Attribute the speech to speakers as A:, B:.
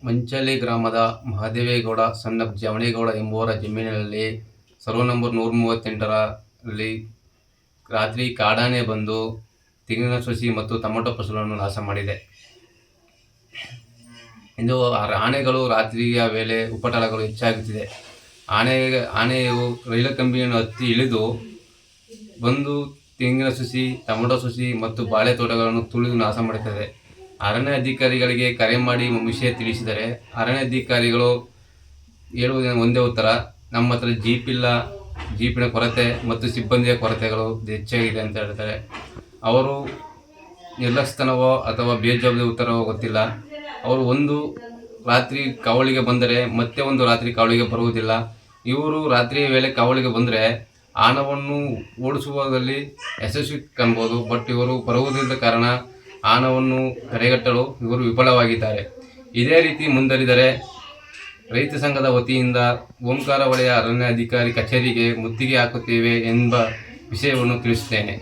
A: ಮಂಚಳ್ಳಿ ಗ್ರಾಮದ ಮಹದೇವೇಗೌಡ ಸಣ್ಣ ಜವಣೇಗೌಡ ಎಂಬುವರ ಜಮೀನಿನಲ್ಲಿ ಸರ್ವೆ ನಂಬರ್ 138ರಲ್ಲಿ ರಾತ್ರಿ ಕಾಡಾನೆ ಬಂದು ತೆಂಗಿನ ಸಸಿ ಮತ್ತು ಟೊಮೆಟೊ ಫಸಲನ್ನು ನಾಶ ಮಾಡಿದೆ. ಇಂದು ಆನೆಗಳು ರಾತ್ರಿಯ ವೇಳೆ ಉಪಟಳಗಳು ಹೆಚ್ಚಾಗುತ್ತಿದೆ. ಆನೆಯು ರೈಲು ಕಂಬಿಯನ್ನು ಹತ್ತಿ ಇಳಿದು ಬಂದು ತೆಂಗಿನ ಸಸಿ, ಟೊಮೆಟೊ ಸಸಿ ಮತ್ತು ಬಾಳೆ ತೋಟಗಳನ್ನು ತುಳಿದು ನಾಶ ಮಾಡುತ್ತದೆ. ಅರಣ್ಯ ಅಧಿಕಾರಿಗಳಿಗೆ ಕರೆ ಮಾಡಿ ವಿಷಯ ತಿಳಿಸಿದರೆ ಅರಣ್ಯಾಧಿಕಾರಿಗಳು ಹೇಳುವುದೇನು ಒಂದೇ ಉತ್ತರ, ನಮ್ಮ ಹತ್ರ ಜೀಪ್ ಇಲ್ಲ, ಜೀಪಿನ ಕೊರತೆ ಮತ್ತು ಸಿಬ್ಬಂದಿಯ ಕೊರತೆಗಳು ಹೆಚ್ಚಾಗಿದೆ ಅಂತ ಹೇಳ್ತಾರೆ. ಅವರು ನಿರ್ಲಕ್ಷ್ಯತನವೋ ಅಥವಾ ಬೇಜವಾಬ್ದಾರಿ ಉತ್ತರವೋ ಗೊತ್ತಿಲ್ಲ. ಅವರು ಒಂದು ರಾತ್ರಿ ಕಾವಲಿಗೆ ಬಂದರೆ ಮತ್ತೆ ಒಂದು ರಾತ್ರಿ ಕಾವಲಿಗೆ ಬರುವುದಿಲ್ಲ. ಇವರು ರಾತ್ರಿಯ ವೇಳೆ ಕಾವಲಿಗೆ ಬಂದರೆ ಆನವನ್ನು ಓಡಿಸುವುದರಲ್ಲಿ ಯಶಸ್ವಿ ಕಾಣ್ಬೋದು. ಬಟ್ ಇವರು ಬರುವುದಿಲ್ಲದ ಕಾರಣ ಆನವನ್ನು ತಡೆಗಟ್ಟಲು ಇವರು ವಿಫಲವಾಗಿದ್ದಾರೆ. ಇದೇ ರೀತಿ ಮುಂದುವರಿದರೆ ರೈತ ಸಂಘದ ವತಿಯಿಂದ ಓಂಕಾರ ವಲಯ ಅರಣ್ಯಾಧಿಕಾರಿ ಕಚೇರಿಗೆ ಮುತ್ತಿಗೆ ಹಾಕುತ್ತೇವೆ ಎಂಬ ವಿಷಯವನ್ನು ತಿಳಿಸುತ್ತೇನೆ.